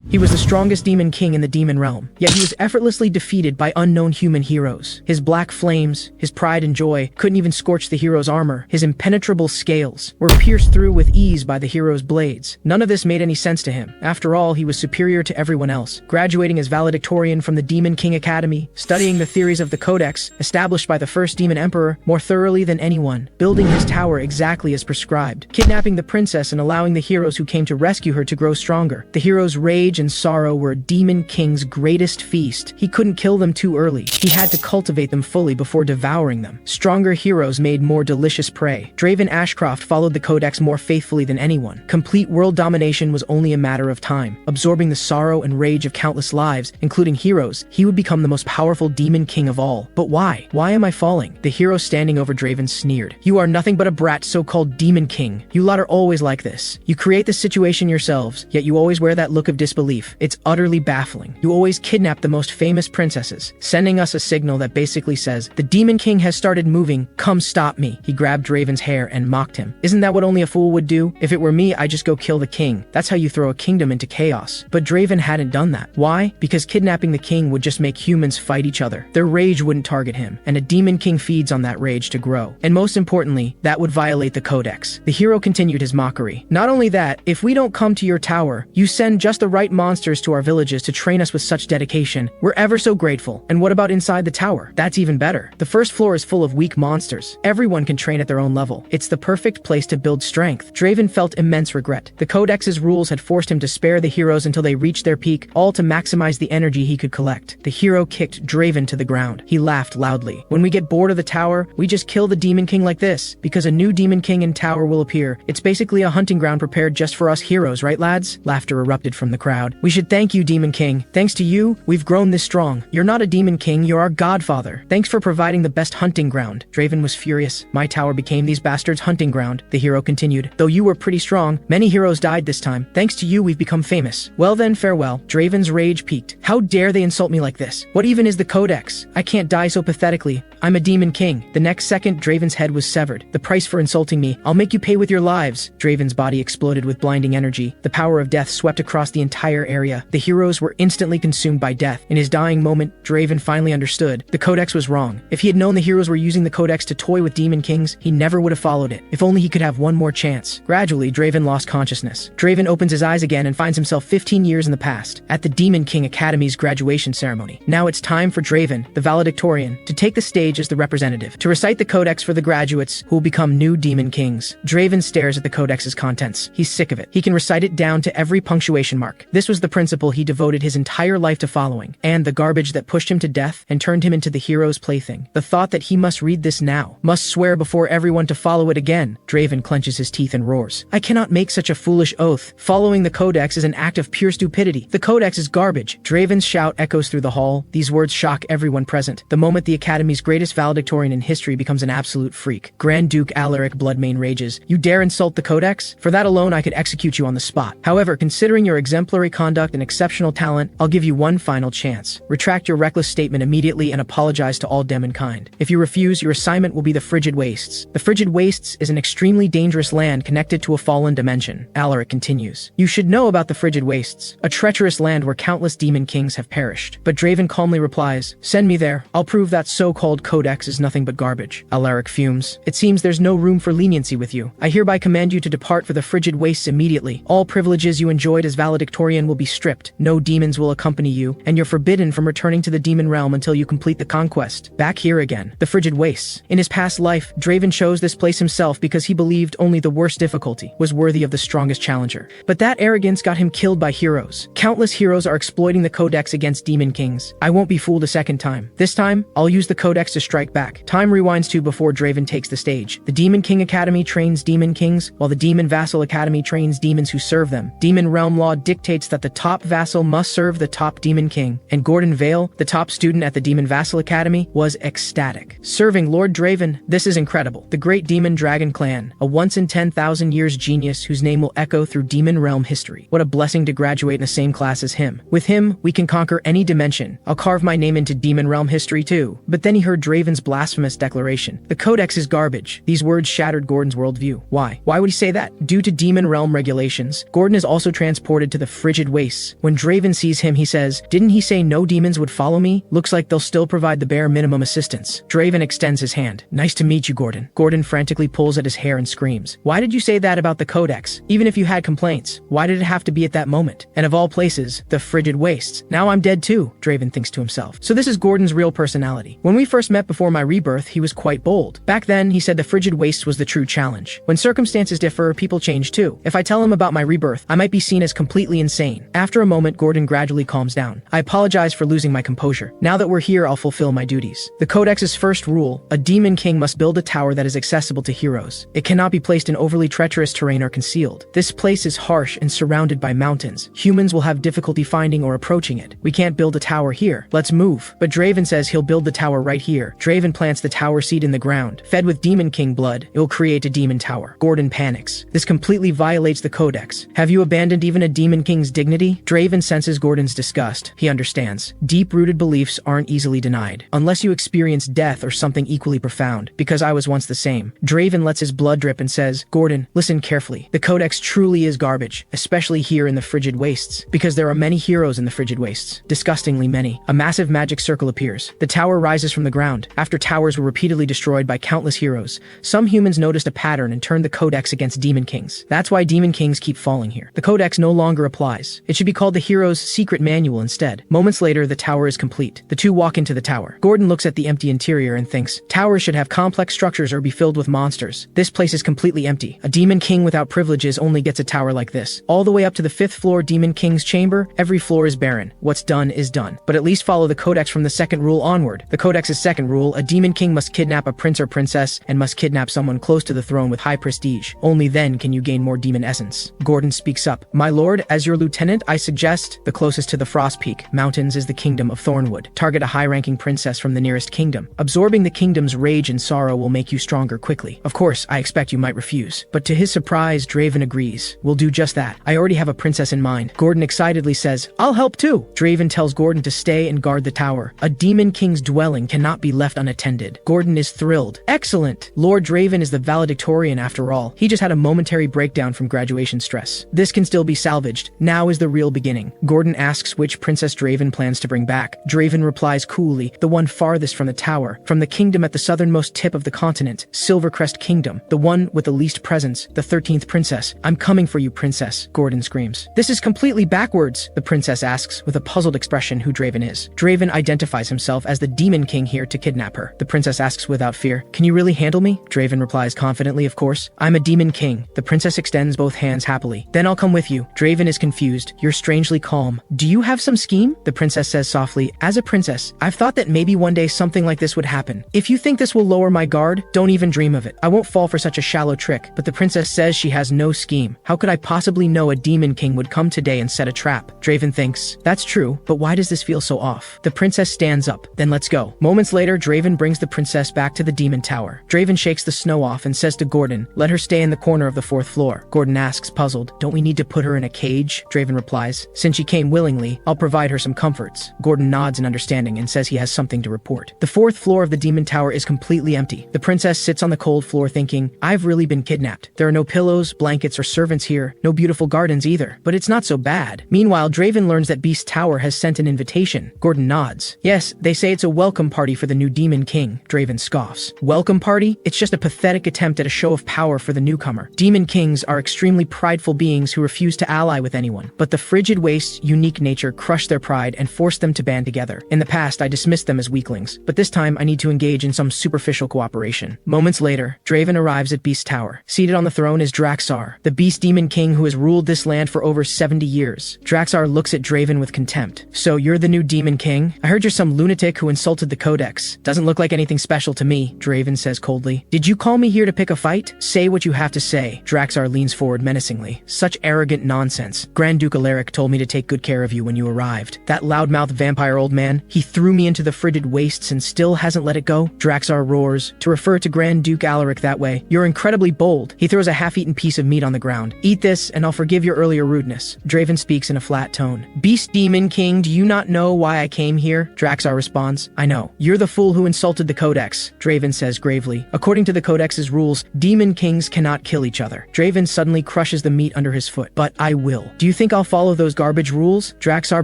He was the strongest demon king in the demon realm, yet he was effortlessly defeated by unknown human heroes. His black flames, his pride and joy, couldn't even scorch the hero's armor. His impenetrable scales were pierced through with ease by the hero's blades. None of this made any sense to him. After all, he was superior to everyone else, graduating as valedictorian from the Demon King Academy, studying the theories of the Codex, established by the first demon emperor, more thoroughly than anyone, building his tower exactly as prescribed, kidnapping the princess and allowing the heroes who came to rescue her to grow stronger. The hero's rage and sorrow were Demon King's greatest feast. He couldn't kill them too early. He had to cultivate them fully before devouring them. Stronger heroes made more delicious prey. Draven Ashcroft followed the Codex more faithfully than anyone. Complete world domination was only a matter of time. Absorbing the sorrow and rage of countless lives, including heroes, he would become the most powerful demon king of all. But why? Why am I falling? The hero standing over Draven sneered. You are nothing but a brat, so-called demon king. You lot are always like this. You create the situation yourselves, yet you always wear that look of disbelief. It's utterly baffling. You always kidnap the most famous princesses, sending us a signal that basically says, the demon king has started moving, come stop me. He grabbed Draven's hair and mocked him. Isn't that what only a fool would do? If it were me, I'd just go kill the king. That's how you throw a kingdom into chaos. But Draven hadn't done that. Why? Because kidnapping the king would just make humans fight each other. Their rage wouldn't target him, and a demon king feeds on that rage to grow. And most importantly, that would violate the Codex. The hero continued his mockery. Not only that, if we don't come to your tower, you send just the right monsters to our villages to train us with such dedication. We're ever so grateful. And what about inside the tower? That's even better. The first floor is full of weak monsters. Everyone can train at their own level. It's the perfect place to build strength. Draven felt immense regret. The Codex's rules had forced him to spare the heroes until they reached their peak, all to maximize the energy he could collect. The hero kicked Draven to the ground. He laughed loudly. When we get bored of the tower, we just kill the demon king like this, because a new demon king in tower will appear. It's basically a hunting ground prepared just for us heroes, right lads? Laughter erupted from the crowd. We should thank you, demon king. Thanks to you, we've grown this strong. You're not a demon king, you're our godfather. Thanks for providing the best hunting ground. Draven was furious. My tower became these bastards' hunting ground. The hero continued. Though you were pretty strong, many heroes died this time. Thanks to you, we've become famous. Well then, farewell. Draven's rage peaked. How dare they insult me like this? What even is the Codex? I can't die so pathetically. I'm a demon king. The next second, Draven's head was severed. The price for insulting me. I'll make you pay with your lives. Draven's body exploded with blinding energy. The power of death swept across the entire area. The heroes were instantly consumed by death. In his dying moment, Draven finally understood. The Codex was wrong. If he had known the heroes were using the Codex to toy with demon kings, he never would have followed it. If only he could have one more chance. Gradually, Draven lost consciousness. Draven opens his eyes again and finds himself 15 years in the past, at the Demon King Academy's graduation ceremony. Now it's time for Draven, the valedictorian, to take the stage as the representative, to recite the Codex for the graduates who will become new demon kings. Draven stares at the Codex's contents. He's sick of it. He can recite it down to every punctuation mark. This was the principle he devoted his entire life to following, and the garbage that pushed him to death and turned him into the hero's plaything. The thought that he must read this now, must swear before everyone to follow it again. Draven clenches his teeth and roars. I cannot make such a foolish oath. Following the Codex is an act of pure stupidity. The Codex is garbage. Draven's shout echoes through the hall. These words shock everyone present. The moment the Academy's greatest valedictorian in history becomes an absolute freak. Grand Duke Alaric Bloodmane rages. You dare insult the Codex? For that alone, I could execute you on the spot. However, considering your exemplary conduct and exceptional talent, I'll give you one final chance. Retract your reckless statement immediately and apologize to all demonkind. If you refuse, your assignment will be the Frigid Wastes. The Frigid Wastes is an extremely dangerous land connected to a fallen dimension. Alaric continues. You should know about the Frigid Wastes, a treacherous land where countless demon kings have perished. But Draven calmly replies, send me there. I'll prove that so-called Codex is nothing but garbage. Alaric fumes. It seems there's no room for leniency with you. I hereby command you to depart for the Frigid Wastes immediately. All privileges you enjoyed as valedictorian will be stripped. No demons will accompany you, and you're forbidden from returning to the demon realm until you complete the conquest. Back here again. The Frigid Wastes. In his past life, Draven chose this place himself because he believed only the worst difficulty was worthy of the strongest challenger. But that arrogance got him killed by heroes. Countless heroes are exploiting the Codex against demon kings. I won't be fooled a second time. This time, I'll use the Codex to strike back. Time rewinds to before Draven takes the stage. The Demon King Academy trains demon kings, while the Demon Vassal Academy trains demons who serve them. Demon realm law dictates that the top vassal must serve the top demon king, and Gordon Vale, the top student at the Demon Vassal Academy, was ecstatic. Serving Lord Draven, this is incredible. The great Demon Dragon Clan, a once in 10,000 years genius whose name will echo through demon realm history. What a blessing to graduate in the same class as him. With him, we can conquer any dimension. I'll carve my name into demon realm history too. But then he heard Draven's blasphemous declaration. The Codex is garbage. These words shattered Gordon's worldview. Why? Why would he say that? Due to demon realm regulations, Gordon is also transported to the frigid frigid wastes. When Draven sees him, he says, "Didn't he say no demons would follow me? Looks like they'll still provide the bare minimum assistance." Draven extends his hand. "Nice to meet you, Gordon." Gordon frantically pulls at his hair and screams, "Why did you say that about the Codex? Even if you had complaints, why did it have to be at that moment? And of all places, the frigid wastes. Now I'm dead too," Draven thinks to himself. So this is Gordon's real personality. When we first met before my rebirth, he was quite bold. Back then, he said the frigid wastes was the true challenge. When circumstances differ, people change too. If I tell him about my rebirth, I might be seen as completely insane. After a moment, Gordon gradually calms down. "I apologize for losing my composure. Now that we're here, I'll fulfill my duties. The Codex's first rule, a demon king must build a tower that is accessible to heroes. It cannot be placed in overly treacherous terrain or concealed. This place is harsh and surrounded by mountains. Humans will have difficulty finding or approaching it. We can't build a tower here. Let's move." But Draven says he'll build the tower right here. Draven plants the tower seed in the ground. Fed with Demon King blood, it will create a demon tower. Gordon panics. This completely violates the Codex. "Have you abandoned even a demon king's dignity?" Draven senses Gordon's disgust. He understands. Deep-rooted beliefs aren't easily denied. Unless you experience death or something equally profound. Because I was once the same. Draven lets his blood drip and says, "Gordon, listen carefully. The Codex truly is garbage, especially here in the frigid wastes. Because there are many heroes in the frigid wastes. Disgustingly many. A massive magic circle appears. The tower rises from the ground. After towers were repeatedly destroyed by countless heroes, some humans noticed a pattern and turned the Codex against demon kings. That's why demon kings keep falling here. The Codex no longer applies. It should be called the hero's secret manual instead." Moments later, the tower is complete. The two walk into the tower. Gordon looks at the empty interior and thinks, towers should have complex structures or be filled with monsters. This place is completely empty. A demon king without privileges only gets a tower like this. All the way up to the 5th floor demon king's chamber, every floor is barren. What's done is done. But at least follow the Codex from the second rule onward. The Codex's second rule, a demon king must kidnap a prince or princess and must kidnap someone close to the throne with high prestige. Only then can you gain more demon essence. Gordon speaks up. "My lord, as your lieutenant, I suggest the closest to the Frost Peak Mountains is the kingdom of Thornwood. Target a high-ranking princess from the nearest kingdom. Absorbing the kingdom's rage and sorrow will make you stronger quickly. Of course, I expect you might refuse." But to his surprise, Draven agrees. "We'll do just that. I already have a princess in mind." Gordon excitedly says, "I'll help too." Draven tells Gordon to stay and guard the tower. A demon king's dwelling cannot be left unattended. Gordon is thrilled. "Excellent! Lord Draven is the valedictorian after all. He just had a momentary breakdown from graduation stress. This can still be salvaged. Now is the real beginning." Gordon asks which princess Draven plans to bring back. Draven replies coolly, "The one farthest from the tower, from the kingdom at the southernmost tip of the continent, Silvercrest Kingdom. The one with the least presence, the 13th princess. I'm coming for you, princess," Gordon screams. "This is completely backwards," the princess asks with a puzzled expression who Draven is. Draven identifies himself as the demon king here to kidnap her. The princess asks without fear, "Can you really handle me?" Draven replies confidently, "Of course. I'm a demon king." The princess extends both hands happily. "Then I'll come with you." Draven is confused. "You're strangely calm. Do you have some scheme?" The princess says softly, "As a princess, I've thought that maybe one day something like this would happen. If you think this will lower my guard, don't even dream of it. I won't fall for such a shallow trick." But the princess says she has no scheme. "How could I possibly know a demon king would come today and set a trap?" Draven thinks, "That's true, but why does this feel so off?" The princess stands up. "Then let's go." Moments later, Draven brings the princess back to the demon tower. Draven shakes the snow off and says to Gordon, "Let her stay in the corner of the 4th floor." Gordon asks, puzzled, "Don't we need to put her in a cage?" Draven replies, "Since she came willingly, I'll provide her some comforts." Gordon nods in understanding and says he has something to report. The 4th floor of the demon tower is completely empty. The princess sits on the cold floor thinking, "I've really been kidnapped. There are no pillows, blankets, or servants here. No beautiful gardens either. But it's not so bad." Meanwhile, Draven learns that Beast Tower has sent an invitation. Gordon nods. "Yes, they say it's a welcome party for the new demon king." Draven scoffs. "Welcome party? It's just a pathetic attempt at a show of power for the newcomer. Demon kings are extremely prideful beings who refuse to ally with anyone. But the frigid waste's unique nature crushed their pride and forced them to band together. In the past, I dismissed them as weaklings, but this time I need to engage in some superficial cooperation." Moments later, Draven arrives at Beast Tower. Seated on the throne is Draxar, the beast demon king who has ruled this land for over 70 years. Draxar looks at Draven with contempt. "So you're the new demon king? I heard you're some lunatic who insulted the Codex. Doesn't look like anything special to me," Draven says coldly. "Did you call me here to pick a fight? Say what you have to say." Draxar leans forward menacingly. "Such arrogant nonsense. Grand Duke Alaric told me to take good care of you when you arrived. That loudmouth vampire old man, he threw me into the frigid wastes and still hasn't let it go?" Draxar roars. "To refer to Grand Duke Alaric that way, you're incredibly bold." He throws a half-eaten piece of meat on the ground. "Eat this, and I'll forgive your earlier rudeness." Draven speaks in a flat tone. "Beast Demon King, do you not know why I came here?" Draxar responds, "I know. You're the fool who insulted the Codex," Draven says gravely. "According to the Codex's rules, demon kings cannot kill each other." Draven suddenly crushes the meat under his foot. "But I will. Do you think think I'll follow those garbage rules? Draxar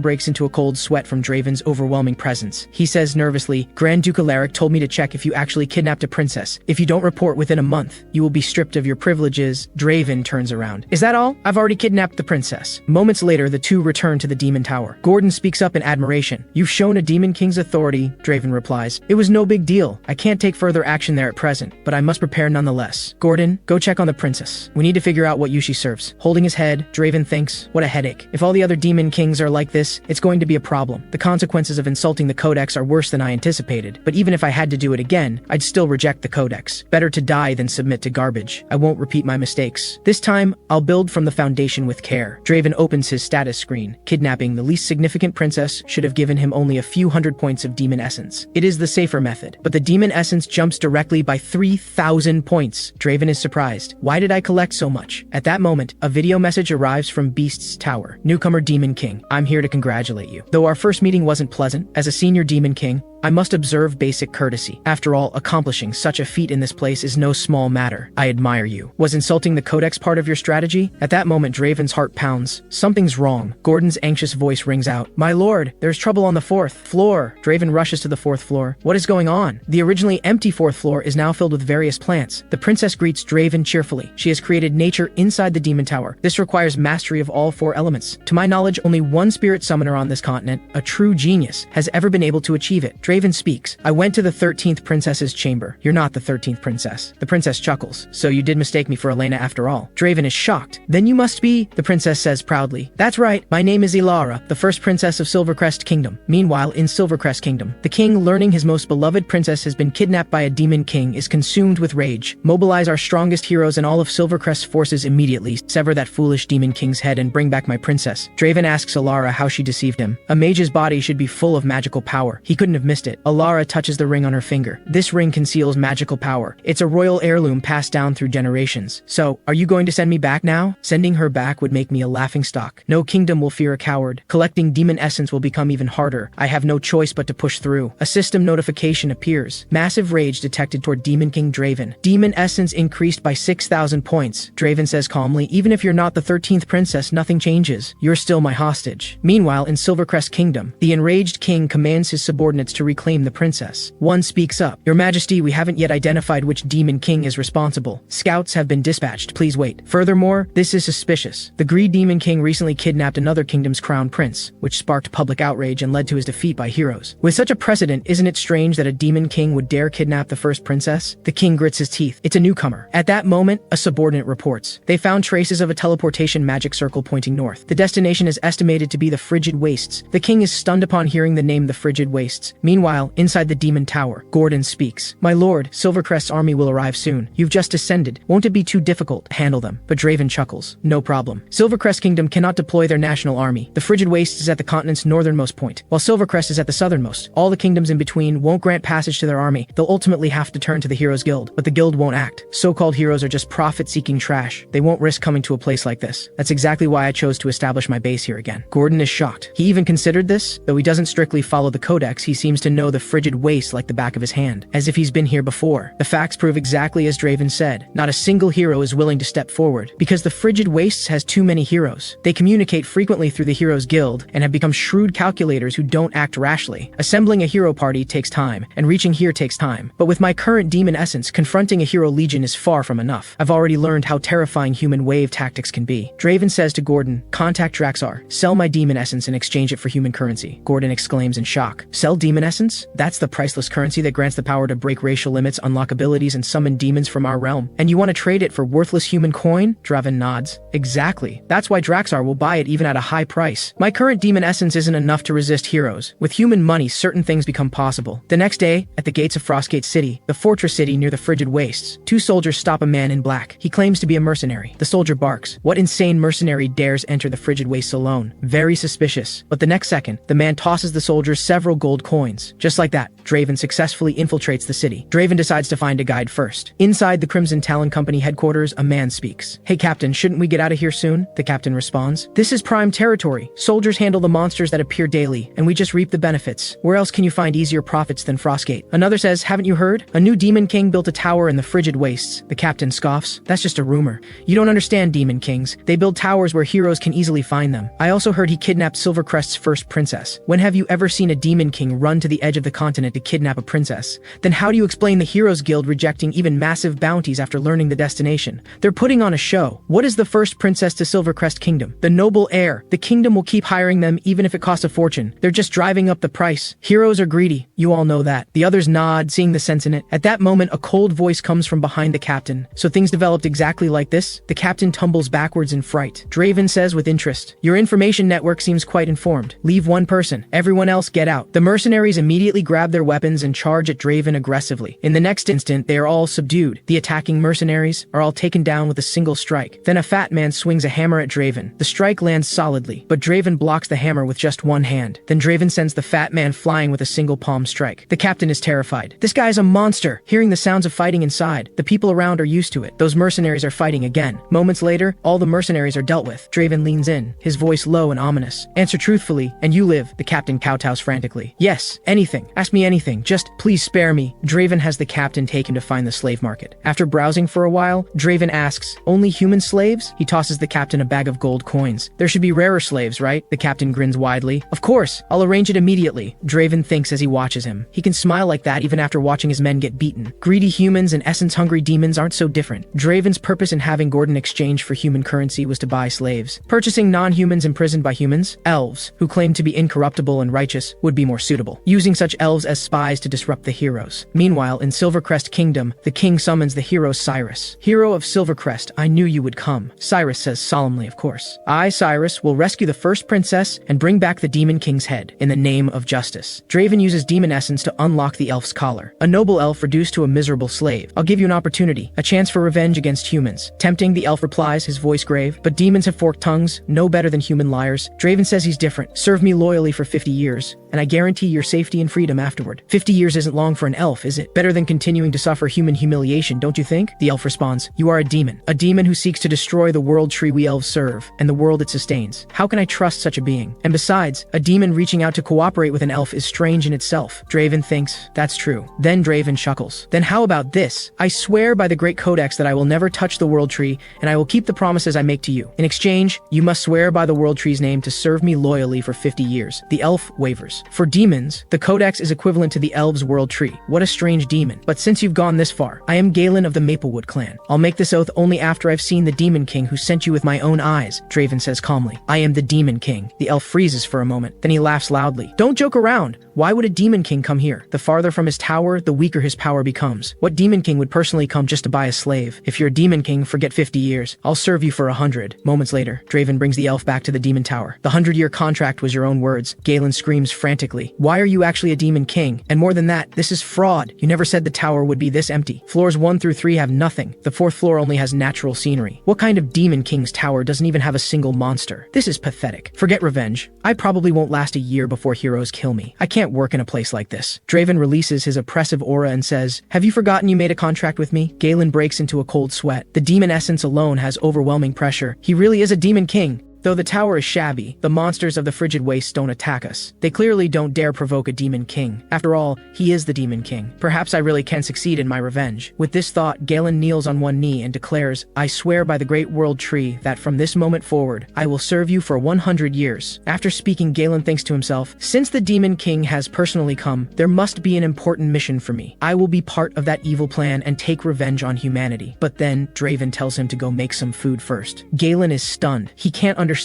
breaks into a cold sweat from Draven's overwhelming presence. He says nervously, Grand Duke Alaric told me to check if you actually kidnapped a princess. If you don't report within a month, you will be stripped of your privileges. Draven turns around. Is that all? I've already kidnapped the princess. Moments later, the two return to the Demon Tower. Gordon speaks up in admiration. You've shown a Demon King's authority, Draven replies. It was no big deal. I can't take further action there at present, but I must prepare nonetheless. Gordon, go check on the princess. We need to figure out what use she serves. Holding his head, Draven thinks, what a headache. If all the other Demon Kings are like this, it's going to be a problem. The consequences of insulting the Codex are worse than I anticipated, but even if I had to do it again, I'd still reject the Codex. Better to die than submit to garbage. I won't repeat my mistakes. This time, I'll build from the foundation with care. Draven opens his status screen. Kidnapping the least significant princess should have given him only a few hundred points of demon essence. It is the safer method, but the demon essence jumps directly by 3,000 points. Draven is surprised. Why did I collect so much? At that moment, a video message arrives from Beast's Tower. Newcomer Demon King, I'm here to congratulate you. Though our first meeting wasn't pleasant, as a senior Demon King, I must observe basic courtesy. After all, accomplishing such a feat in this place is no small matter. I admire you. Was insulting the Codex part of your strategy? At that moment, Draven's heart pounds. Something's wrong. Gordon's anxious voice rings out. My lord, there's trouble on the 4th floor. Draven rushes to the 4th floor. What is going on? The originally empty 4th floor is now filled with various plants. The princess greets Draven cheerfully. She has created nature inside the Demon Tower. This requires mastery of all 4 elements. To my knowledge, only one spirit summoner on this continent, a true genius, has ever been able to achieve it. Draven speaks. I went to the 13th princess's chamber. You're not the 13th princess. The princess chuckles. So you did mistake me for Elena after all. Draven is shocked. Then you must be, the princess says proudly. That's right. My name is Ilara, the first princess of Silvercrest Kingdom. Meanwhile, in Silvercrest Kingdom, the king, learning his most beloved princess has been kidnapped by a demon king, is consumed with rage. Mobilize our strongest heroes and all of Silvercrest's forces immediately. Sever that foolish demon king's head and bring back my princess. Draven asks Ilara how she deceived him. A mage's body should be full of magical power. He couldn't have missed it. Ilara touches the ring on her finger. This ring conceals magical power. It's a royal heirloom passed down through generations. So, are you going to send me back now? Sending her back would make me a laughingstock. No kingdom will fear a coward. Collecting demon essence will become even harder. I have no choice but to push through. A system notification appears. Massive rage detected toward Demon King Draven. Demon essence increased by 6,000 points. Draven says calmly, even if you're not the 13th princess, nothing changes. You're still my hostage. Meanwhile, in Silvercrest Kingdom, the enraged king commands his subordinates to reclaim the princess. One speaks up. Your Majesty, we haven't yet identified which demon king is responsible. Scouts have been dispatched. Please wait. Furthermore, this is suspicious. The Greed Demon King recently kidnapped another kingdom's crown prince, which sparked public outrage and led to his defeat by heroes. With such a precedent, isn't it strange that a demon king would dare kidnap the first princess? The king grits his teeth. It's a newcomer. At that moment, a subordinate reports. They found traces of a teleportation magic circle pointing north. The destination is estimated to be the Frigid Wastes. The king is stunned upon hearing the name the Frigid Wastes. Meanwhile, inside the Demon Tower, Gordon speaks. My lord, Silvercrest's army will arrive soon. You've just descended. Won't it be too difficult to handle them? But Draven chuckles. No problem. Silvercrest Kingdom cannot deploy their national army. The Frigid Wastes is at the continent's northernmost point, while Silvercrest is at the southernmost. All the kingdoms in between won't grant passage to their army. They'll ultimately have to turn to the Heroes Guild, but the guild won't act. So-called heroes are just profit-seeking trash. They won't risk coming to a place like this. That's exactly why I chose to establish my base here again. Gordon is shocked. He even considered this. Though he doesn't strictly follow the Codex, he seems to know the Frigid Wastes like the back of his hand, as if he's been here before. The facts prove exactly as Draven said. Not a single hero is willing to step forward, because the Frigid Wastes has too many heroes. They communicate frequently through the Heroes Guild, and have become shrewd calculators who don't act rashly. Assembling a hero party takes time, and reaching here takes time. But with my current demon essence, confronting a hero legion is far from enough. I've already learned how terrifying human wave tactics can be. Draven says to Gordon, contact Draxar. Sell my demon essence and exchange it for human currency. Gordon exclaims in shock. Sell demon essence? That's the priceless currency that grants the power to break racial limits, unlock abilities, and summon demons from our realm. And you want to trade it for worthless human coin? Draven nods. Exactly. That's why Draxar will buy it even at a high price. My current demon essence isn't enough to resist heroes. With human money, certain things become possible. The next day, at the gates of Frostgate City, the fortress city near the Frigid Wastes, two soldiers stop a man in black. He claims to be a mercenary. The soldier barks. What insane mercenary dares enter the Frigid Wastes alone? Very suspicious. But the next second, the man tosses the soldier several gold coins. Just like that, Draven successfully infiltrates the city. Draven decides to find a guide first. Inside the Crimson Talon Company headquarters, a man speaks. "Hey Captain, shouldn't we get out of here soon?" The captain responds. "This is prime territory. Soldiers handle the monsters that appear daily, and we just reap the benefits. Where else can you find easier profits than Frostgate?" Another says, "Haven't you heard? A new Demon King built a tower in the frigid wastes." The captain scoffs. "That's just a rumor. You don't understand Demon Kings. They build towers where heroes can easily find them. I also heard he kidnapped Silvercrest's first princess. When have you ever seen a Demon King run to the edge of the continent to kidnap a princess? Then how do you explain the Heroes Guild rejecting even massive bounties after learning the destination? They're putting on a show. What is the first princess to Silvercrest Kingdom? The noble heir. The kingdom will keep hiring them even if it costs a fortune. They're just driving up the price. Heroes are greedy. You all know that." The others nod, seeing the sense in it. At that moment, a cold voice comes from behind the captain. "So things developed exactly like this?" The captain tumbles backwards in fright. Draven says with interest, "Your information network seems quite informed. Leave one person. Everyone else get out." The mercenaries immediately grab their weapons and charge at Draven aggressively. In the next instant, they are all subdued. The attacking mercenaries are all taken down with a single strike. Then a fat man swings a hammer at Draven. The strike lands solidly, but Draven blocks the hammer with just one hand. Then Draven sends the fat man flying with a single palm strike. The captain is terrified. This guy's a monster. Hearing the sounds of fighting inside, the people around are used to it. Those mercenaries are fighting again. Moments later, all the mercenaries are dealt with. Draven leans in, his voice low and ominous. "Answer truthfully, and you live." The captain kowtows frantically. "Yes, anything. Ask me anything. Just please spare me." Draven has the captain take him to find the slave market. After browsing for a while, Draven asks, "Only human slaves?" He tosses the captain a bag of gold coins. "There should be rarer slaves, right?" The captain grins widely. "Of course, I'll arrange it immediately." Draven thinks as he watches him. He can smile like that even after watching his men get beaten. Greedy humans and essence-hungry demons aren't so different. Draven's purpose in having Gordon exchange for human currency was to buy slaves. Purchasing non-humans imprisoned by humans, elves, who claim to be incorruptible and righteous, would be more suitable, using such elves as spies to disrupt the heroes. Meanwhile, in Silvercrest Kingdom, the king summons the hero Cyrus. "Hero of Silvercrest, I knew you would come." Cyrus says solemnly, of course. "I, Cyrus, will rescue the first princess and bring back the Demon King's head, in the name of justice." Draven uses demon essence to unlock the elf's collar. A noble elf reduced to a miserable slave. "I'll give you an opportunity, a chance for revenge against humans." Tempting, the elf replies, his voice grave. "But demons have forked tongues, no better than human liars." Draven says he's different. "Serve me loyally for 50 years, and I guarantee your safety and freedom afterward." 50 years isn't long for an elf, is it? Better than continuing to suffer human humiliation, don't you think? The elf responds, "You are a demon who seeks to destroy the world tree we elves serve, and the world it sustains. How can I trust such a being? And besides, a demon reaching out to cooperate with an elf is strange in itself." Draven thinks, "That's true." Then Draven chuckles. "Then how about this? I swear by the Great Codex that I will never touch the world tree, and I will keep the promises I make to you. In exchange, you must swear by the world tree's name to serve me loyally for 50 years. The elf wavers. For demons, the Codex is equivalent to the elves' world tree. What a strange demon. But since you've gone this far, I am Galen of the Maplewood clan. I'll make this oath only after I've seen the Demon King who sent you with my own eyes." Draven says calmly, "I am the Demon King." The elf freezes for a moment, then he laughs loudly. "Don't joke around. Why would a Demon King come here? The farther from his tower, the weaker his power becomes. What Demon King would personally come just to buy a slave? If you're a Demon King, forget 50 years. I'll serve you for 100. Moments later, Draven brings the elf back to the Demon Tower. "The 100-year contract was your own words." Galen screams frantically. "Why are you actually a Demon King? And more than that, this is fraud. You never said the tower would be this empty. Floors 1 through 3 have nothing. The 4th floor only has natural scenery. What kind of Demon King's tower doesn't even have a single monster? This is pathetic. Forget revenge. I probably won't last a year before heroes kill me. I can't work in a place like this." Draven releases his oppressive aura and says, "Have you forgotten you made a contract with me?" Galen breaks into a cold sweat. The demon essence alone has overwhelming pressure. He really is a Demon King. Though the tower is shabby, the monsters of the frigid wastes don't attack us. They clearly don't dare provoke a Demon King. After all, he is the Demon King. Perhaps I really can succeed in my revenge. With this thought, Galen kneels on one knee and declares, "I swear by the great world tree that from this moment forward, I will serve you for 100 years. After speaking, Galen thinks to himself, "Since the Demon King has personally come, there must be an important mission for me. I will be part of that evil plan and take revenge on humanity." But then, Draven tells him to go make some food first. Galen is stunned. He can't understand.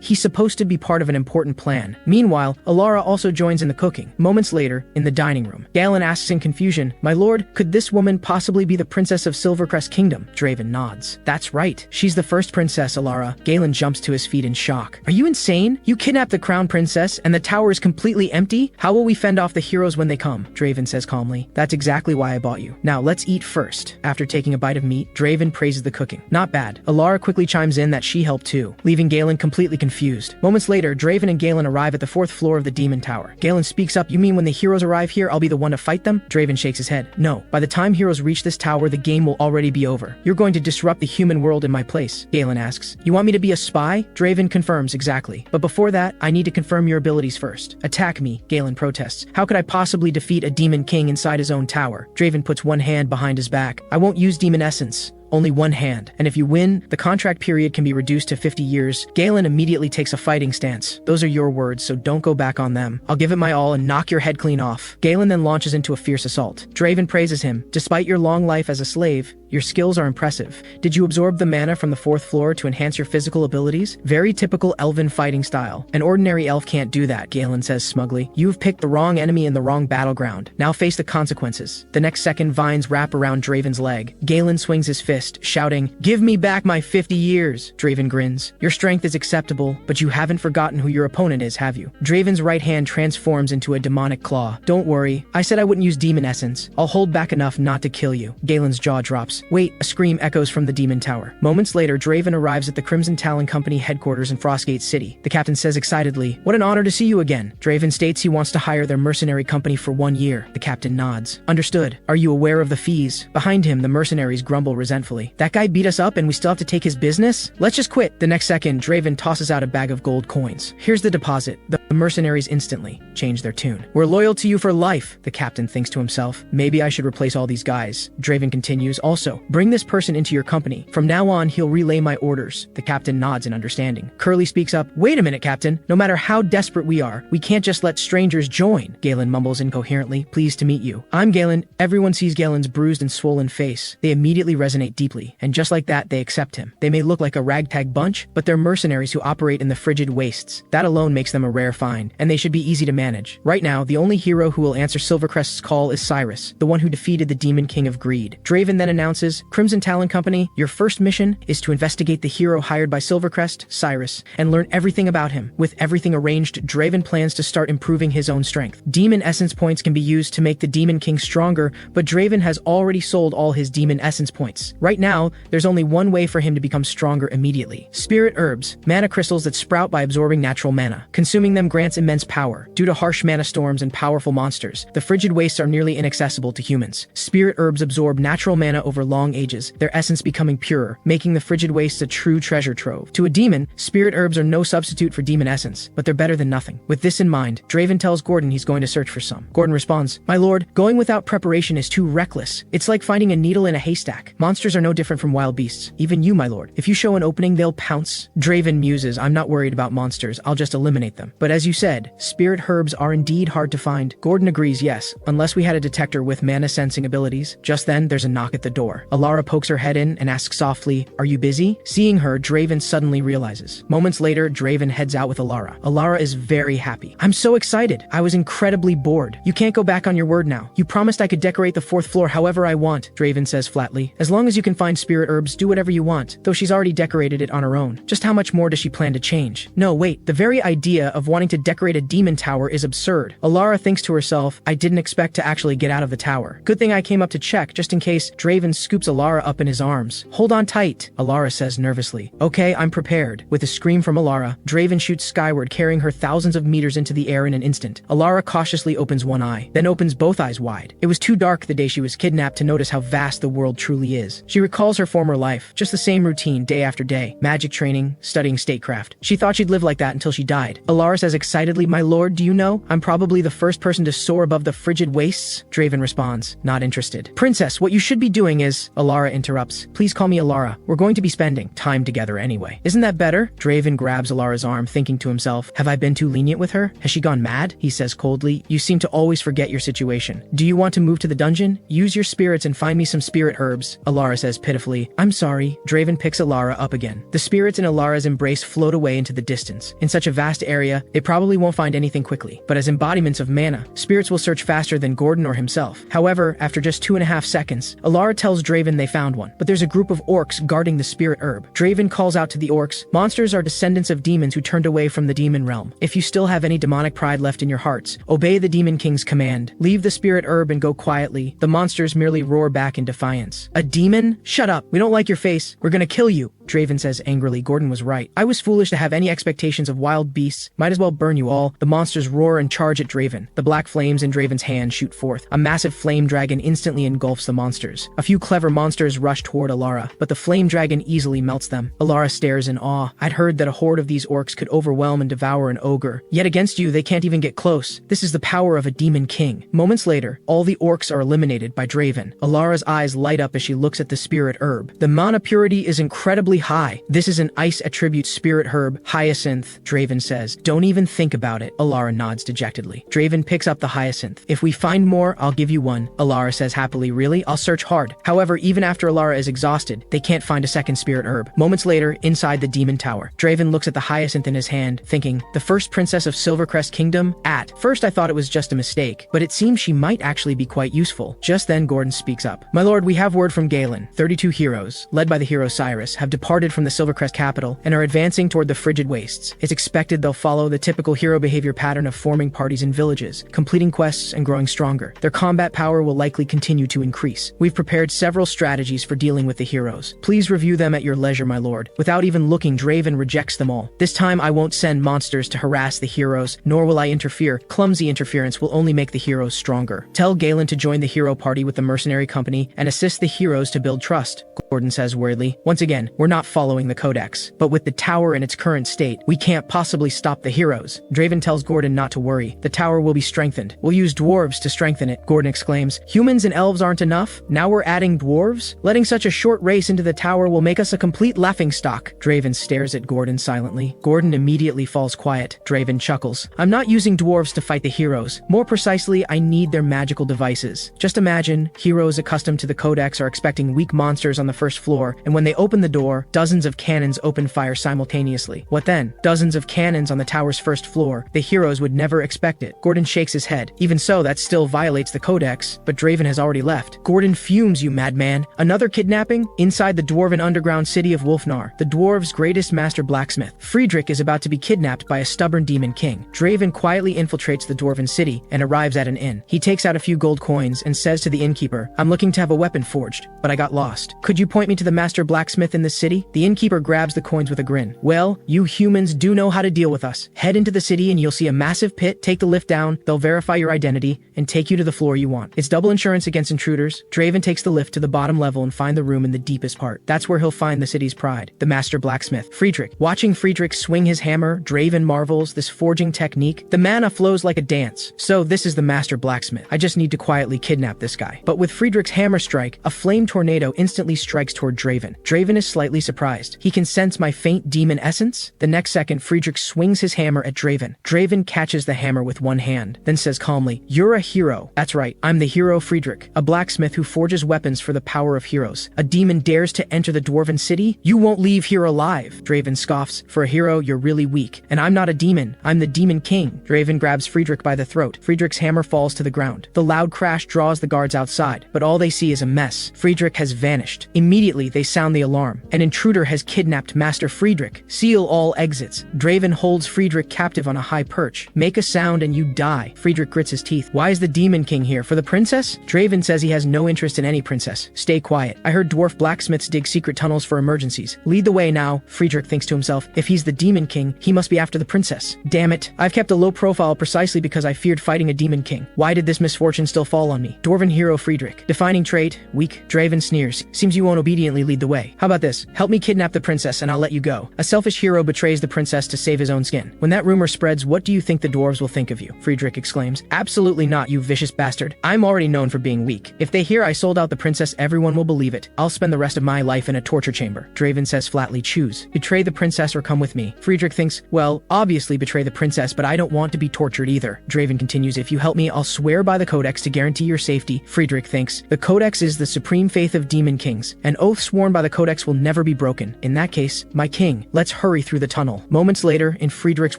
He's supposed to be part of an important plan. Meanwhile, Alara also joins in the cooking. Moments later, in the dining room, Galen asks in confusion, "My lord, could this woman possibly be the princess of Silvercrest Kingdom?" Draven nods. "That's right. She's the first princess, Alara." Galen jumps to his feet in shock. "Are you insane? You kidnapped the crown princess and the tower is completely empty? How will we fend off the heroes when they come?" Draven says calmly, "That's exactly why I bought you. Now let's eat first." After taking a bite of meat, Draven praises the cooking. "Not bad." Alara quickly chimes in that she helped too, leaving Galen Galen completely confused. Moments later, Draven and Galen arrive at the 4th floor of the Demon Tower. Galen speaks up, you mean when the heroes arrive here, I'll be the one to fight them? Draven shakes his head. No, by the time heroes reach this tower, the game will already be over. You're going to disrupt the human world in my place. Galen asks, you want me to be a spy? Draven confirms, exactly. But before that, I need to confirm your abilities first. Attack me, Galen protests. How could I possibly defeat a demon king inside his own tower? Draven puts one hand behind his back. I won't use demon essence. Only one hand. And if you win, the contract period can be reduced to 50 years. Galen immediately takes a fighting stance. Those are your words, so don't go back on them. I'll give it my all and knock your head clean off. Galen then launches into a fierce assault. Draven praises him. Despite your long life as a slave, your skills are impressive. Did you absorb the mana from the 4th floor to enhance your physical abilities? Very typical elven fighting style. An ordinary elf can't do that, Galen says smugly. You've picked the wrong enemy in the wrong battleground. Now face the consequences. The next second, vines wrap around Draven's leg. Galen swings his fist, shouting, give me back my 50 years. Draven grins. Your strength is acceptable, but you haven't forgotten who your opponent is, have you? Draven's right hand transforms into a demonic claw. Don't worry, I said I wouldn't use demon essence. I'll hold back enough not to kill you. Galen's jaw drops. Wait, a scream echoes from the Demon Tower. Moments later, Draven arrives at the Crimson Talon Company headquarters in Frostgate City. The captain says excitedly, what an honor to see you again. Draven states he wants to hire their mercenary company for 1 year. The captain nods. Understood. Are you aware of the fees? Behind him, the mercenaries grumble resentfully. That guy beat us up and we still have to take his business? Let's just quit. The next second, Draven tosses out a bag of gold coins. Here's the deposit. The mercenaries instantly change their tune. We're loyal to you for life, the captain thinks to himself. Maybe I should replace all these guys. Draven continues, also, bring this person into your company. From now on, he'll relay my orders. The captain nods in understanding. Curly speaks up, wait a minute, Captain. No matter how desperate we are, we can't just let strangers join. Galen mumbles incoherently, pleased to meet you. I'm Galen. Everyone sees Galen's bruised and swollen face. They immediately resonate deeply, and just like that, they accept him. They may look like a ragtag bunch, but they're mercenaries who operate in the frigid wastes. That alone makes them a rare find, and they should be easy to manage. Right now, the only hero who will answer Silvercrest's call is Cyrus, the one who defeated the Demon King of Greed. Draven then announces, Crimson Talon Company, your first mission is to investigate the hero hired by Silvercrest, Cyrus, and learn everything about him. With everything arranged, Draven plans to start improving his own strength. Demon Essence points can be used to make the Demon King stronger, but Draven has already sold all his Demon Essence points. Right now, there's only one way for him to become stronger immediately. Spirit Herbs, mana crystals that sprout by absorbing natural mana. Consuming them grants immense power. Due to harsh mana storms and powerful monsters, the frigid wastes are nearly inaccessible to humans. Spirit Herbs absorb natural mana over long ages, their essence becoming purer, making the frigid wastes a true treasure trove. To a demon, Spirit Herbs are no substitute for Demon Essence, but they're better than nothing. With this in mind, Draven tells Gordon he's going to search for some. Gordon responds, my lord, going without preparation is too reckless. It's like finding a needle in a haystack. Monsters are no different from wild beasts. Even you, my lord. If you show an opening, they'll pounce. Draven muses, I'm not worried about monsters, I'll just eliminate them. But as you said, Spirit Herbs are indeed hard to find. Gordon agrees, yes, unless we had a detector with mana sensing abilities. Just then, there's a knock at the door. Alara pokes her head in and asks softly, are you busy? Seeing her, Draven suddenly realizes. Moments later, Draven heads out with Alara. Alara is very happy. I'm so excited. I was incredibly bored. You can't go back on your word now. You promised I could decorate the 4th floor however I want, Draven says flatly. As long as you can find Spirit Herbs, do whatever you want, though she's already decorated it on her own. Just how much more does she plan to change? No, wait, the very idea of wanting to decorate a demon tower is absurd. Alara thinks to herself, I didn't expect to actually get out of the tower. Good thing I came up to check, just in case. Draven scoops Alara up in his arms. Hold on tight, Alara says nervously. Okay, I'm prepared. With a scream from Alara, Draven shoots skyward, carrying her thousands of meters into the air in an instant. Alara cautiously opens one eye, then opens both eyes wide. It was too dark the day she was kidnapped to notice how vast the world truly is. She recalls her former life, just the same routine day after day. Magic training, studying statecraft. She thought she'd live like that until she died. Alara says excitedly, my lord, do you know? I'm probably the first person to soar above the frigid wastes? Draven responds, not interested. Princess, what you should be doing is... Alara interrupts. Please call me Alara. We're going to be spending time together anyway. Isn't that better? Draven grabs Alara's arm, thinking to himself, have I been too lenient with her? Has she gone mad? He says coldly, you seem to always forget your situation. Do you want to move to the dungeon? Use your spirits and find me some Spirit Herbs. Alara says pitifully, I'm sorry. Draven picks Alara up again. The spirits in Alara's embrace float away into the distance. In such a vast area, they probably won't find anything quickly, but as embodiments of mana, spirits will search faster than Gordon or himself. However, after just 2.5 seconds, Alara tells Draven they found one, but there's a group of orcs guarding the Spirit Herb. Draven calls out to the orcs, monsters are descendants of demons who turned away from the demon realm. If you still have any demonic pride left in your hearts, obey the Demon King's command. Leave the Spirit Herb and go quietly. The monsters merely roar back in defiance. A demon? Shut up. We don't like your face. We're gonna kill you. Draven says angrily. Gordon was right. I was foolish to have any expectations of wild beasts. Might as well burn you all. The monsters roar and charge at Draven. The black flames in Draven's hand shoot forth. A massive flame dragon instantly engulfs the monsters. A few clever monsters rush toward Alara, but the flame dragon easily melts them. Alara stares in awe. I'd heard that a horde of these orcs could overwhelm and devour an ogre. Yet against you, they can't even get close. This is the power of a demon king. Moments later, all the orcs are eliminated by Draven. Alara's eyes light up as she looks at the spirit herb. The mana purity is incredibly high. This is an ice attribute spirit herb, Hyacinth, Draven says. Don't even think about it. Alara nods dejectedly. Draven picks up the Hyacinth. If we find more, I'll give you one. Alara says happily. Really? I'll search hard. However, even after Alara is exhausted, they can't find a second spirit herb. Moments later, inside the demon tower, Draven looks at the Hyacinth in his hand, thinking, the first princess of Silvercrest Kingdom? At first I thought it was just a mistake, but it seems she might actually be quite useful. Just then Gordon speaks up. My lord, we have word from Galen. 32 heroes, led by the hero Cyrus, have departed from the Silvercrest capital and are advancing toward the frigid wastes. It's expected they'll follow the typical hero behavior pattern of forming parties in villages, completing quests, and growing stronger. Their combat power will likely continue to increase. We've prepared several strategies for dealing with the heroes. Please review them at your leisure, my lord. Without even looking, Draven rejects them all. This time I won't send monsters to harass the heroes, nor will I interfere. Clumsy interference will only make the heroes stronger. Tell Galen to join the hero party with the Mercenary company and assist the heroes to build trust, Gordon says worriedly. Once again, we're not following the Codex, but with the tower in its current state, we can't possibly stop the heroes. Draven tells Gordon not to worry. The tower will be strengthened. We'll use dwarves to strengthen it, Gordon exclaims. Humans and elves aren't enough? Now we're adding dwarves? Letting such a short race into the tower will make us a complete laughingstock. Draven stares at Gordon silently. Gordon immediately falls quiet. Draven chuckles. I'm not using dwarves to fight the heroes. More precisely, I need their magical devices. Just imagine, heroes accustomed to the Codex are expecting weak monsters on the first floor, and when they open the door, dozens of cannons open fire simultaneously. What then? Dozens of cannons on the tower's first floor. The heroes would never expect it. Gordon shakes his head. Even so, that still violates the Codex, but Draven has already left. Gordon fumes, you madman. Another kidnapping? Inside the dwarven underground city of Wolfnar, the dwarves' greatest master blacksmith, Friedrich, is about to be kidnapped by a stubborn demon king. Draven quietly infiltrates the dwarven city and arrives at an inn. He takes out a few gold coins and says to the innkeeper, I'm looking to have a weapon forged, but I got lost. Could you point me to the master blacksmith in this city? The innkeeper grabs the coins with a grin. Well, you humans do know how to deal with us. Head into the city and you'll see a massive pit. Take the lift down, they'll verify your identity, and take you to the floor you want. It's double insurance against intruders. Draven takes the lift to the bottom level and find the room in the deepest part. That's where he'll find the city's pride, the master blacksmith, Friedrich. Watching Friedrich swing his hammer, Draven marvels, this forging technique. The mana flows like a dance. So this is the master blacksmith. I just need to quietly kidnap this guy. But with Friedrich's hammer strike, a flame tornado instantly strikes toward Draven. Draven is slightly surprised. He can sense my faint demon essence. The next second, Friedrich swings his hammer at Draven. Draven catches the hammer with one hand, then says calmly, you're a hero. That's right, I'm the hero Friedrich, a blacksmith who forges weapons for the power of heroes. A demon dares to enter the dwarven city? You won't leave here alive. Draven scoffs. For a hero, you're really weak. And I'm not a demon. I'm the demon king. Draven grabs Friedrich by the throat. Friedrich's hammer falls to the ground. The loud crash draws the guards outside, but all they see is a mess. Friedrich has vanished. Immediately, they sound the alarm. An intruder has kidnapped Master Friedrich. Seal all exits. Draven holds Friedrich captive on a high perch. Make a sound and you die. Friedrich grits his teeth. Why is the demon king here? For the princess? Draven says he has no interest in any princess. Stay quiet. I heard dwarf blacksmiths dig secret tunnels for emergencies. Lead the way now. Friedrich thinks to himself, if he's the demon king, he must be after the princess. Damn it. I've kept a low profile precisely because I feared fighting a demon king. Why did this misfortune still fall on me? Dwarven hero Friedrich. Defining trait, weak. Draven sneers. Seems you won't obediently lead the way. How about this? Help me kidnap the princess and I'll let you go. A selfish hero betrays the princess to save his own skin. When that rumor spreads, what do you think the dwarves will think of you? Friedrich exclaims. Absolutely not, you vicious bastard. I'm already known for being weak. If they hear I sold out the princess, everyone will believe it. I'll spend the rest of my life in a torture chamber. Draven says flatly, choose. Betray the princess or come with me. Friedrich thinks, well, obviously betray the princess, but I don't want to be tortured either. Draven continues, if you help me, I'll swear by the Codex to guarantee your safety. Friedrich thinks, the Codex is the supreme faith of demon kings. An oath sworn by the Codex will never be broken. In that case, my king, let's hurry through the tunnel. Moments later, in Friedrich's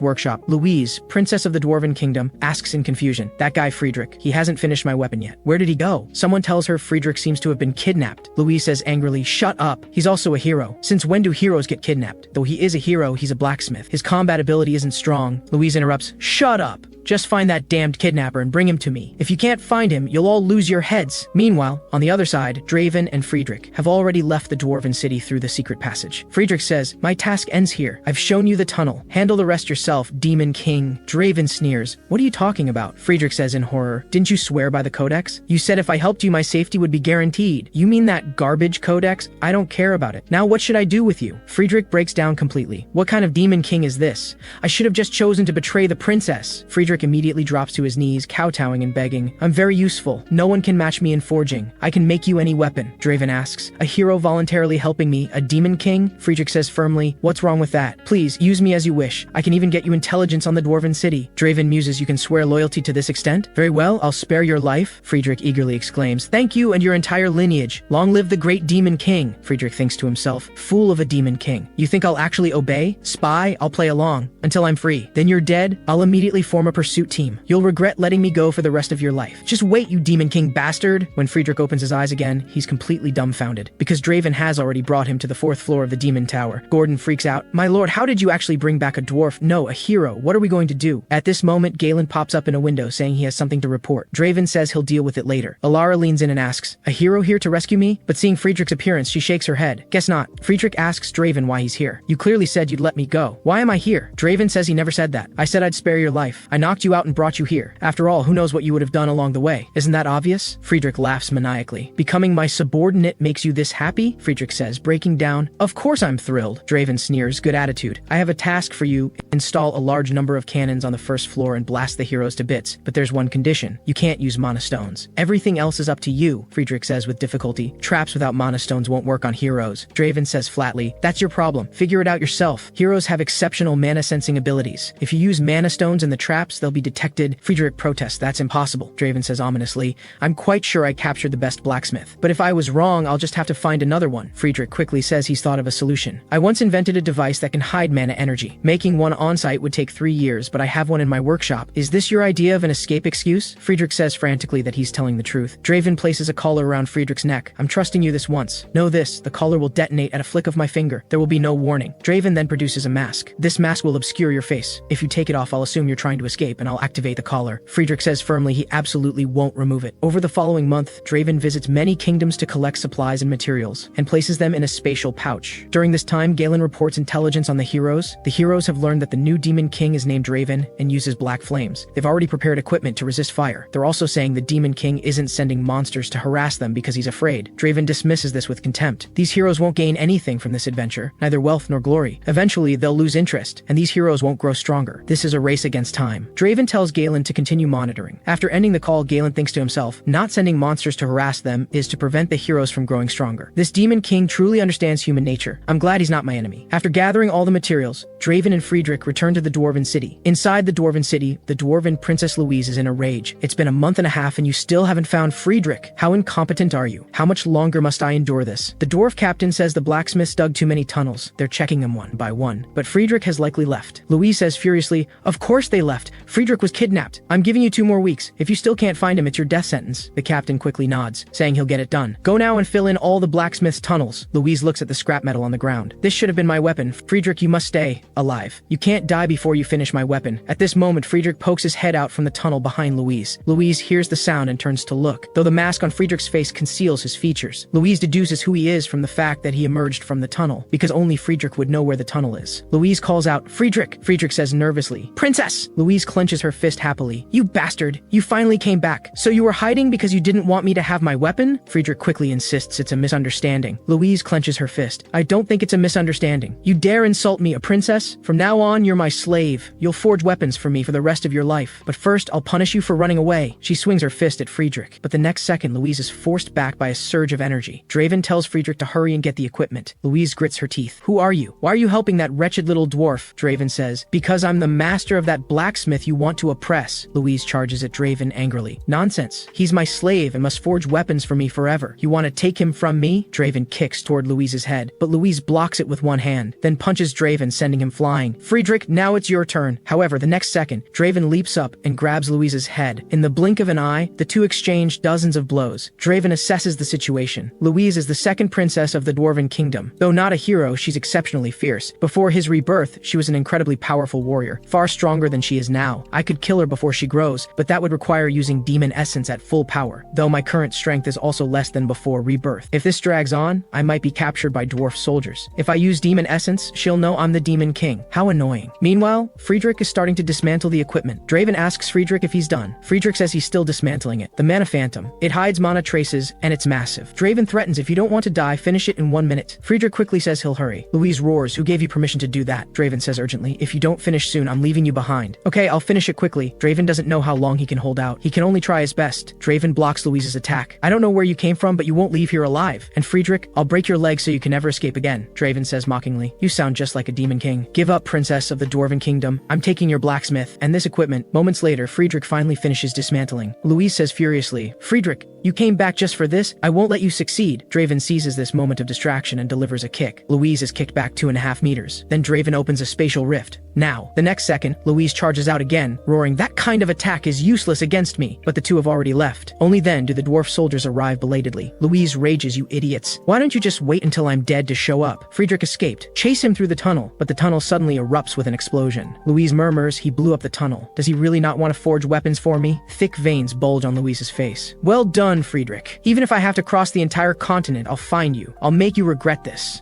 workshop, Louise, princess of the Dwarven Kingdom, asks in confusion, that guy Friedrich, he hasn't finished my weapon yet. Where did he go? Someone tells her Friedrich seems to have been kidnapped. Louise says angrily, shut up. He's also a hero. Since when do heroes get kidnapped? Though he is a hero, he's a blacksmith. His combat ability isn't strong. Louise interrupts, shut up. Just find that damned kidnapper and bring him to me. If you can't find him, you'll all lose your heads. Meanwhile, on the other side, Draven and Friedrich have already left the dwarven city through the secret passage. Friedrich says, my task ends here. I've shown you the tunnel. Handle the rest yourself, Demon King. Draven sneers. What are you talking about? Friedrich says in horror. Didn't you swear by the Codex? You said if I helped you, my safety would be guaranteed. You mean that garbage Codex? I don't care about it. Now what should I do with you? Friedrich breaks down completely. What kind of Demon King is this? I should have just chosen to betray the princess. Friedrich immediately drops to his knees, kowtowing and begging. I'm very useful. No one can match me in forging. I can make you any weapon. Draven asks. A hero voluntarily helping me, a Demon King? Friedrich says firmly. What's wrong with that? Please, use me as you wish. I can even get you intelligence on the dwarven city. Draven muses. You can swear loyalty to this extent? Very well, I'll spare your life. Friedrich eagerly exclaims. Thank you and your entire lineage. Long live the great Demon King. Friedrich thinks to himself. Fool of a Demon King. You think I'll actually obey? Spy? I'll play along. Until I'm free. Then you're dead. I'll immediately form a pursuit team. You'll regret letting me go for the rest of your life. Just wait, you Demon King bastard. When Friedrich opens his eyes again, he's completely dumbfounded. Because Draven has already brought him to the 4th floor of the Demon Tower. Gordon freaks out. My lord, how did you actually bring back a dwarf? No, a hero. What are we going to do? At this moment, Galen pops up in a window saying he has something to report. Draven says he'll deal with it later. Alara leans in and asks, a hero here to rescue me? But seeing Friedrich's appearance, she shakes her head. Guess not. Friedrich asks Draven why he's here. You clearly said you'd let me go. Why am I here? Draven says he never said that. I said I'd spare your life. I knocked you out and brought you here. After all, who knows what you would have done along the way? Isn't that obvious? Friedrich laughs maniacally. Becoming my subordinate makes you this happy? Friedrich says, breaking down. Of course I'm thrilled. Draven sneers. Good attitude. I have a task for you. Install a large number of cannons on the 1st floor and blast the heroes to bits. But there's one condition. You can't use mana stones. Everything else is up to you, Friedrich says with difficulty. Traps without mana stones won't work on heroes. Draven says flatly, that's your problem. Figure it out yourself. Heroes have exceptional mana sensing abilities. If you use mana stones in the traps, they'll be detected. Friedrich protests, that's impossible. Draven says ominously, I'm quite sure I captured the best blacksmith. But if I was wrong, I'll just have to find another one. Friedrich quickly says he's thought of a solution. I once invented a device that can hide mana energy. Making one on-site would take 3 years, but I have one in my workshop. Is this your idea of an escape excuse? Friedrich says frantically that he's telling the truth. Draven places a collar around Friedrich's neck. I'm trusting you this once. Know this, the collar will detonate at a flick of my finger. There will be no warning. Draven then produces a mask. This mask will obscure your face. If you take it off, I'll assume you're trying to escape and I'll activate the collar. Friedrich says firmly he absolutely won't remove it. Over the following month, Draven visits many kingdoms to collect supplies and materials, and places them in a spatial pouch. During this time, Galen reports intelligence on the heroes. The heroes have learned that the new Demon King is named Draven and uses black flames. They've already prepared equipment to resist fire. They're also saying the Demon King isn't sending monsters to harass them because he's afraid. Draven dismisses this with contempt. These heroes won't gain anything from this adventure, neither wealth nor glory. Eventually, they'll lose interest, and these heroes won't grow stronger. This is a race against time. Draven tells Galen to continue monitoring. After ending the call, Galen thinks to himself, not sending monsters to harass them is to prevent the heroes from growing stronger. This Demon King truly understands human nature. I'm glad he's not my enemy. After gathering all the materials, Draven and Friedrich return to the Dwarven City. Inside the Dwarven City, the Dwarven Princess Louise is in a rage. It's been a month and a half and you still haven't found Friedrich. How incompetent are you? How much longer must I endure this? The dwarf captain says the blacksmiths dug too many tunnels. They're checking them one by one. But Friedrich has likely left. Louise says furiously, of course they left. Friedrich was kidnapped. I'm giving you 2 more weeks. If you still can't find him, it's your death sentence. The captain quickly nods, saying he'll get it done. Go now and fill in all the blacksmith's tunnels. Louise looks at the scrap metal on the ground. This should have been my weapon. Friedrich, you must stay alive. You can't die before you finish my weapon. At this moment, Friedrich pokes his head out from the tunnel behind Louise. Louise hears the sound and turns to look. Though the mask on Friedrich's face conceals his features, Louise deduces who he is from the fact that he emerged from the tunnel, because only Friedrich would know where the tunnel is. Louise calls out, Friedrich! Friedrich says nervously, Princess! Louise clenches her fist happily. You bastard! You finally came back. So you were hiding because you didn't want me to have my weapon? Friedrich quickly insists it's a misunderstanding. Louise clenches her fist. I don't think it's a misunderstanding. You dare insult me, a princess? From now on, you're my slave. You'll forge weapons for me for the rest of your life. But first, I'll punish you for running away. She swings her fist at Friedrich. But the next second, Louise is forced back by a surge of energy. Draven tells Friedrich to hurry and get the equipment. Louise grits her teeth. Who are you? Why are you helping that wretched little dwarf? Draven says, because I'm the master of that blacksmith you want to oppress. Louise charges at Draven angrily. Nonsense. He's my slave and must forge weapons for me forever. You want to take him from me? Draven kicks toward Louise's head, but Louise blocks it with one hand, then punches Draven, sending him flying. Friedrich, now it's your turn. However, the next second, Draven leaps up and grabs Louise's head. In the blink of an eye, the two exchange dozens of blows. Draven assesses the situation. Louise is the second princess of the Dwarven Kingdom. Though not a hero, she's exceptionally fierce. Before his rebirth, she was an incredibly powerful warrior, far stronger than she is now. now. I could kill her before she grows, but that would require using demon essence at full power, though my current strength is also less than before Rebirth. If this drags on, I might be captured by dwarf soldiers. If I use demon essence, she'll know I'm the Demon King. How annoying. Meanwhile, Friedrich is starting to dismantle the equipment. Draven asks Friedrich if he's done. Friedrich says he's still dismantling it. The mana phantom. It hides mana traces, and it's massive. Draven threatens if you don't want to die, finish it in 1 minute. Friedrich quickly says he'll hurry. Louise roars, who gave you permission to do that? Draven says urgently, if you don't finish soon, I'm leaving you behind. Okay, I'll finish it quickly. Draven doesn't know how long he can hold out. He can only try his best. Draven blocks Louise's attack. I don't know where you came from, but you won't leave here alive. And Friedrich, I'll break your leg so you can never escape again. Draven says mockingly, you sound just like a demon king. Give up, princess of the Dwarven Kingdom. I'm taking your blacksmith and this equipment. Moments later, Friedrich finally finishes dismantling. Louise says furiously, Friedrich, you came back just for this? I won't let you succeed. Draven seizes this moment of distraction and delivers a kick. Louise is kicked back 2.5 meters. Then Draven opens a spatial rift. Now, the next second, Louise charges out again, roaring, that kind of attack is useless against me. But the two have already left. Only then do the dwarf soldiers arrive belatedly. Louise rages, you idiots. Why don't you just wait until I'm dead to show up? Friedrich escaped. Chase him through the tunnel, but the tunnel suddenly erupts with an explosion. Louise murmurs, he blew up the tunnel. Does he really not want to forge weapons for me? Thick veins bulge on Louise's face. Well done, Friedrich. Even if I have to cross the entire continent, I'll find you. I'll make you regret this.